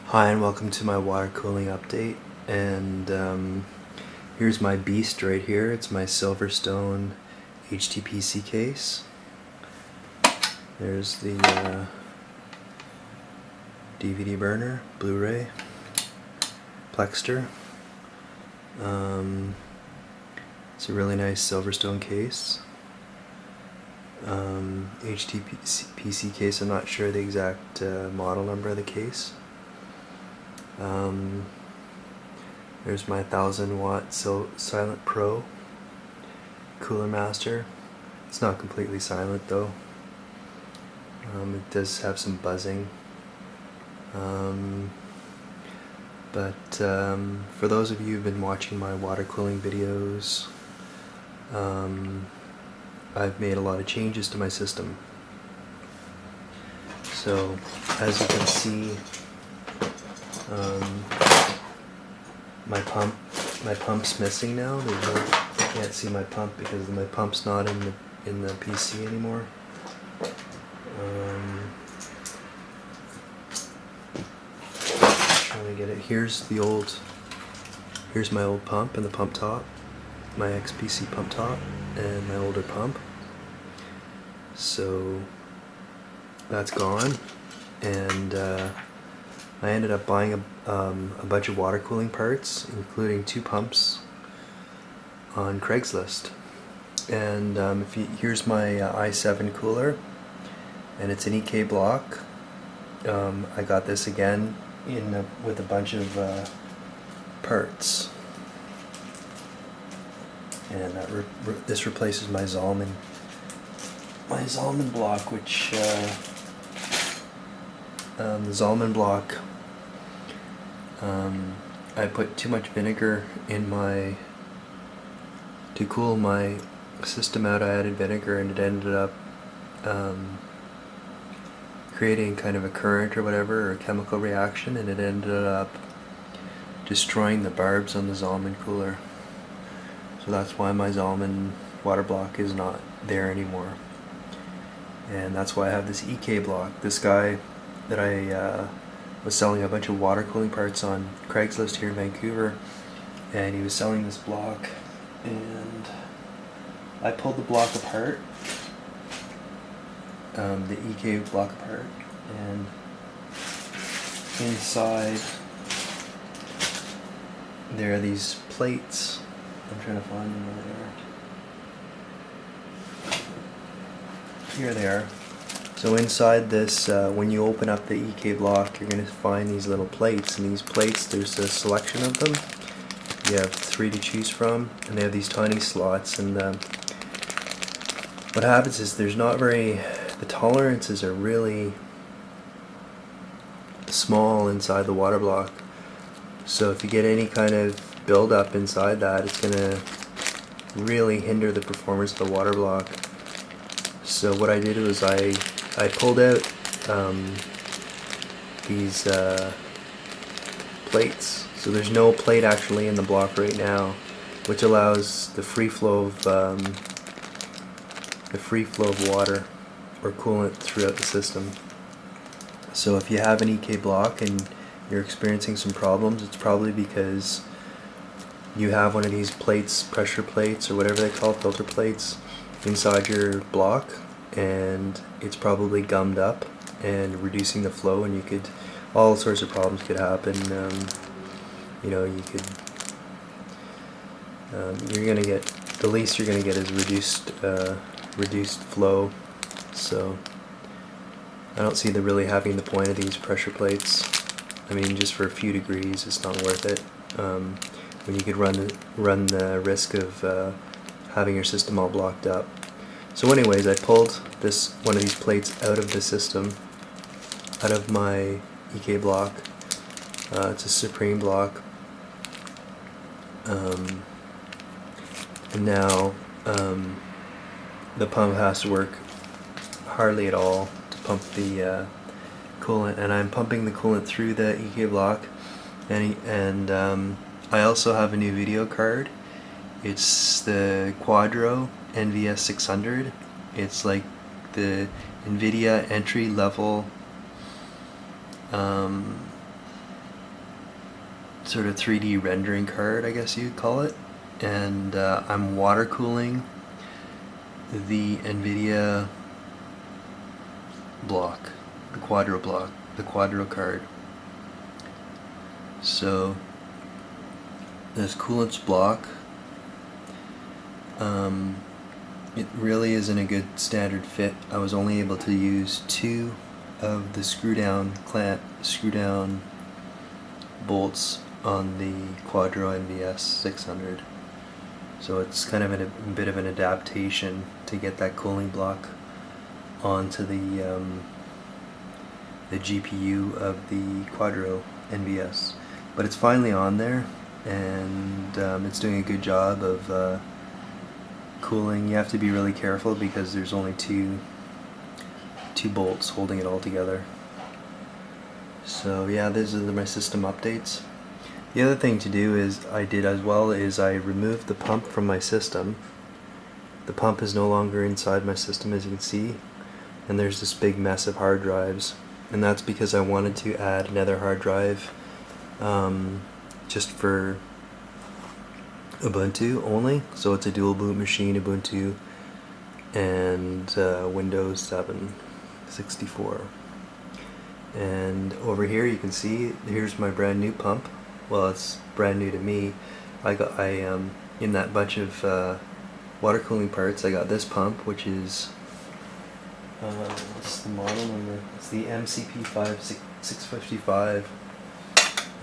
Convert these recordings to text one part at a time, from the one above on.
Hi and welcome to my water cooling update, and here's my beast right here. It's my Silverstone HTPC case. There's the DVD burner, Blu-ray, Plexter. It's a really nice Silverstone case. HTPC case, I'm not sure the exact model number of the case. There's my 1000-watt Silent Pro Cooler Master. It's not completely silent though. It does have some buzzing. For those of you who've been watching my water cooling videos, I've made a lot of changes to my system. So as you can see, my pump's missing now. You can't see my pump because my pump's not in the PC anymore. Trying to get it. Here's my old pump and the pump top, my XPC pump top, and my older pump. So that's gone, and I ended up buying a bunch of water cooling parts, including 2 pumps, on Craigslist. And here's my i7 cooler, and it's an EK block. I got this again with a bunch of parts, and this replaces my Zalman block, which the Zalman block, I put too much vinegar in to cool my system out. I added vinegar and it ended up creating kind of a current or whatever, or a chemical reaction, and it ended up destroying the barbs on the Zalman cooler. So that's why my Zalman water block is not there anymore. And that's why I have this EK block. This guy that I was selling a bunch of water cooling parts on Craigslist here in Vancouver, and he was selling this block, and I pulled the block apart, the EK block apart, and inside there are these plates. I'm trying to find them where they are. Here they are. So inside this, when you open up the EK block, you're going to find these little plates, and these plates, there's a selection of them. You have 3 to choose from, and they have these tiny slots, and what happens is the tolerances are really small inside the water block. So if you get any kind of buildup inside that, it's going to really hinder the performance of the water block. So what I did was I pulled out these plates. So there's no plate actually in the block right now, which allows the free flow of water or coolant throughout the system. So if you have an EK block and you're experiencing some problems, it's probably because you have one of these plates, pressure plates or whatever they call it, filter plates, inside your block, and it's probably gummed up and reducing the flow, and all sorts of problems could happen. You're gonna get, the least you're gonna get is reduced flow. So I don't see really having the point of these pressure plates. I mean, just for a few degrees, it's not worth it. When you could run the risk of having your system all blocked up. So anyways, I pulled one of these plates out of the system, out of my EK block. It's a Supreme block. And now the pump has to work hardly at all to pump the coolant, and I'm pumping the coolant through the EK block, and I also have a new video card. It's the Quadro NVS600. It's like the NVIDIA entry level sort of 3D rendering card, I guess you'd call it, and I'm water cooling the NVIDIA block, the Quadro card. So this coolant's block, it really isn't a good standard fit. I was only able to use 2 of the screw down bolts on the Quadro NVS600. So it's kind of a bit of an adaptation to get that cooling block onto the GPU of the Quadro NVS. But it's finally on there, and it's doing a good job of cooling. You have to be really careful because there's only two bolts holding it all together. So yeah, these are my system updates. The other thing to do is I removed the pump from my system. The pump is no longer inside my system, as you can see, and there's this big mess of hard drives, and that's because I wanted to add another hard drive just for Ubuntu only. So it's a dual boot machine, Ubuntu and Windows 7 64. And over here you can see here's my brand new pump. Well, it's brand new to me. In that bunch of water cooling parts, I got this pump, which is what's the model number? It's the MCP 655,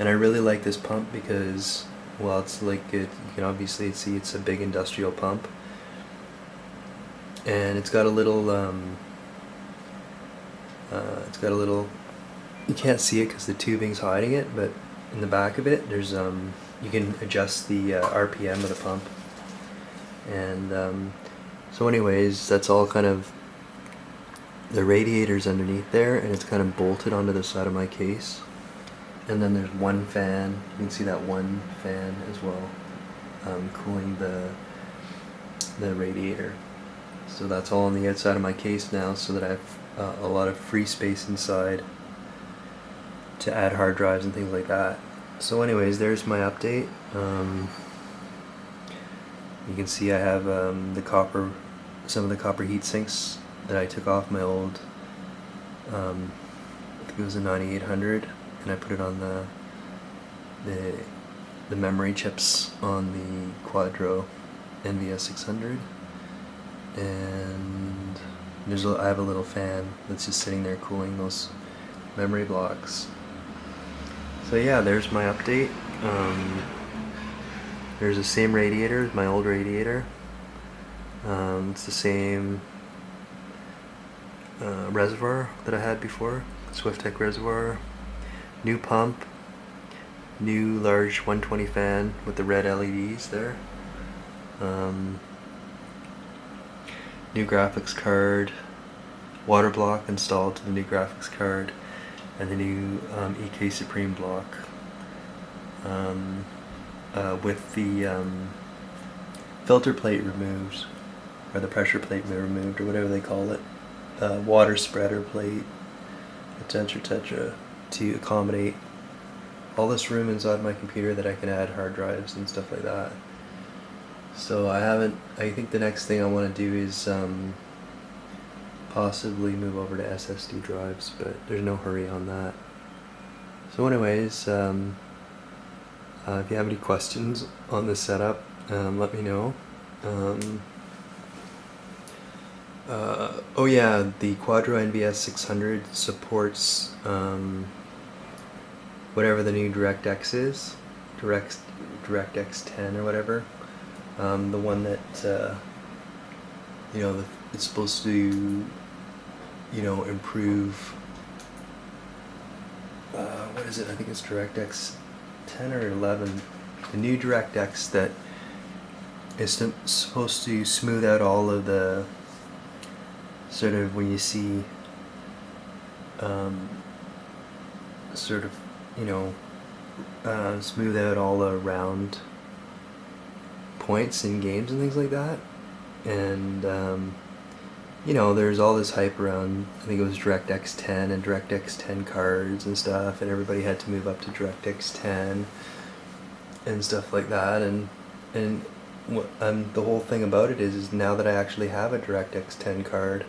and I really like this pump because, well, it's like you can obviously see it's a big industrial pump, and it's got a little you can't see it because the tubing's hiding it, but in the back of it there's you can adjust the RPM of the pump. And so anyways, that's all kind of, the radiator's underneath there, and it's kind of bolted onto the side of my case. And then there's one fan, you can see that one fan as well, cooling the radiator. So that's all on the outside of my case now, so that I have a lot of free space inside to add hard drives and things like that. So anyways, there's my update. You can see I have some of the copper heat sinks that I took off my old, I think it was a 9800, and I put it on the memory chips on the Quadro NVS600. And I have a little fan that's just sitting there cooling those memory blocks. So yeah, there's my update. There's the same radiator as my old radiator. It's the same reservoir that I had before, Swift-Tech reservoir. New pump, new large 120 fan with the red LEDs there. New graphics card, water block installed to the new graphics card, and the new EK Supreme block with the filter plate removed, or the pressure plate removed, or whatever they call it, water spreader plate, etc., to accommodate all this room inside my computer that I can add hard drives and stuff like that. So I think the next thing I want to do is possibly move over to SSD drives, but there's no hurry on that. So anyways, if you have any questions on this setup, let me know. Oh yeah, the Quadro NVS600 supports whatever the new DirectX is, DirectX 10 or whatever. The one that it's supposed to, improve. What is it? I think it's DirectX 10 or 11. The new DirectX that is supposed to smooth out all of the sort of, when you see smooth out all the round points in games and things like that. And there's all this hype around, I think it was DirectX 10 and DirectX 10 cards and stuff, and everybody had to move up to DirectX 10. and stuff like that. And the whole thing about it is now that I actually have a DirectX 10 card,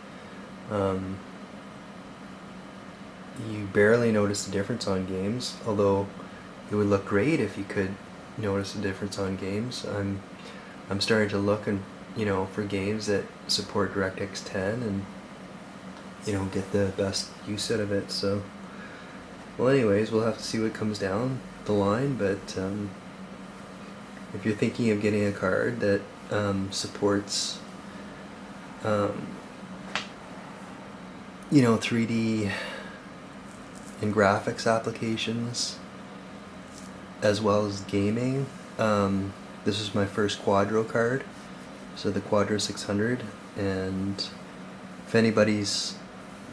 you barely notice the difference on games, although it would look great if you could notice the difference on games. I'm starting to look and for games that support DirectX 10 and get the best use out of it. So, well, anyways, we'll have to see what comes down the line. But if you're thinking of getting a card that supports 3D and graphics applications as well as gaming, this is my first Quadro card, so the Quadro 600. And if anybody's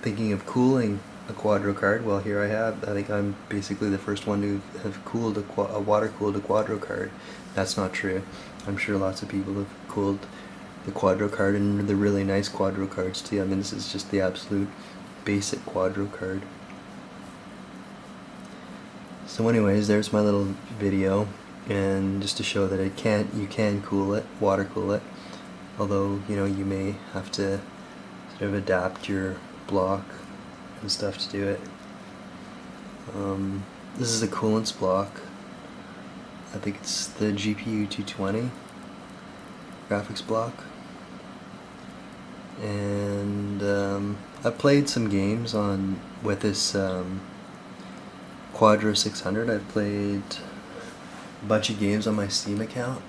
thinking of cooling a Quadro card, well, here I have. I think I'm basically the first one to have cooled a water-cooled a Quadro card. That's not true. I'm sure lots of people have cooled the Quadro card, and the really nice Quadro cards too. I mean, this is just the absolute basic Quadro card. So anyways, there's my little video, and just to show that you can cool it, water cool it, although you may have to sort of adapt your block and stuff to do it. This is a coolants block. I think it's the GPU 220 graphics block, and I've played some games with this Quadro 600. I've played a bunch of games on my Steam account,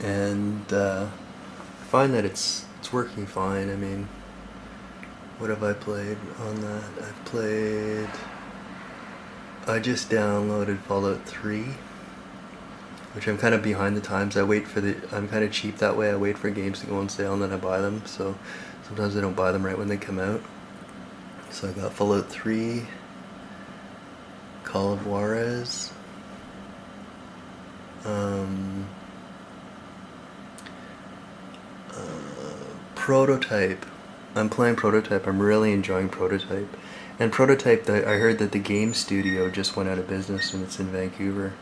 and I find that it's working fine. I mean, what have I played on that? I just downloaded Fallout 3, which I'm kind of behind the times. I'm kind of cheap that way. I wait for games to go on sale and then I buy them, so sometimes I don't buy them right when they come out. So I got Fallout 3, Call of Juarez, Prototype. I'm playing Prototype. I'm really enjoying Prototype. And Prototype, I heard that the game studio just went out of business and it's in Vancouver,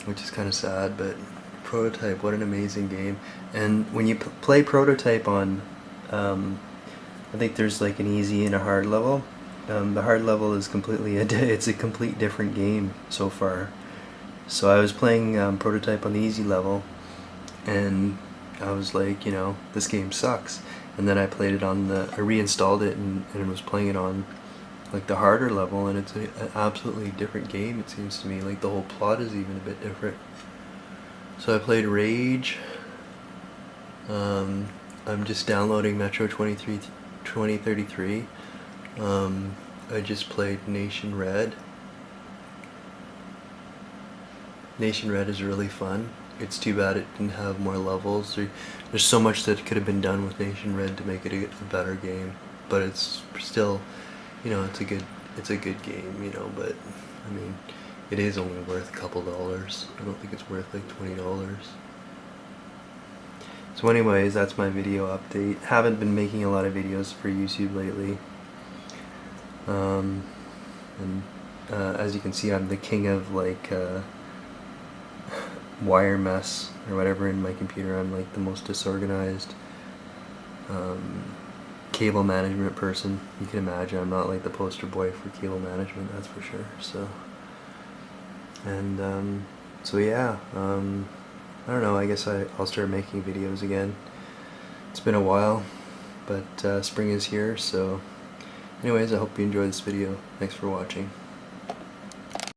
which is kind of sad, but Prototype, what an amazing game. And when you play Prototype on, I think there's like an easy and a hard level. The hard level is it's a complete different game so far. So I was playing Prototype on the easy level, and I was like, this game sucks. And then I played it I reinstalled it and was playing it on like the harder level, and it's an absolutely different game, it seems to me. Like the whole plot is even a bit different. So I played Rage. I'm just downloading Metro 2033. I just played Nation Red. Nation Red is really fun. It's too bad it didn't have more levels. There's so much that could have been done with Nation Red to make it a better game, but it's still, it's a good game, but I mean, it is only worth a couple dollars. I don't think it's worth like $20. So anyways, that's my video update. Haven't been making a lot of videos for YouTube lately. As you can see, I'm the king of like wire mess or whatever in my computer. I'm like the most disorganized cable management person you can imagine. I'm not like the poster boy for cable management, that's for sure. So, and so yeah, I don't know, I guess I'll start making videos again. It's been a while, but spring is here. So anyways, I hope you enjoyed this video. Thanks for watching.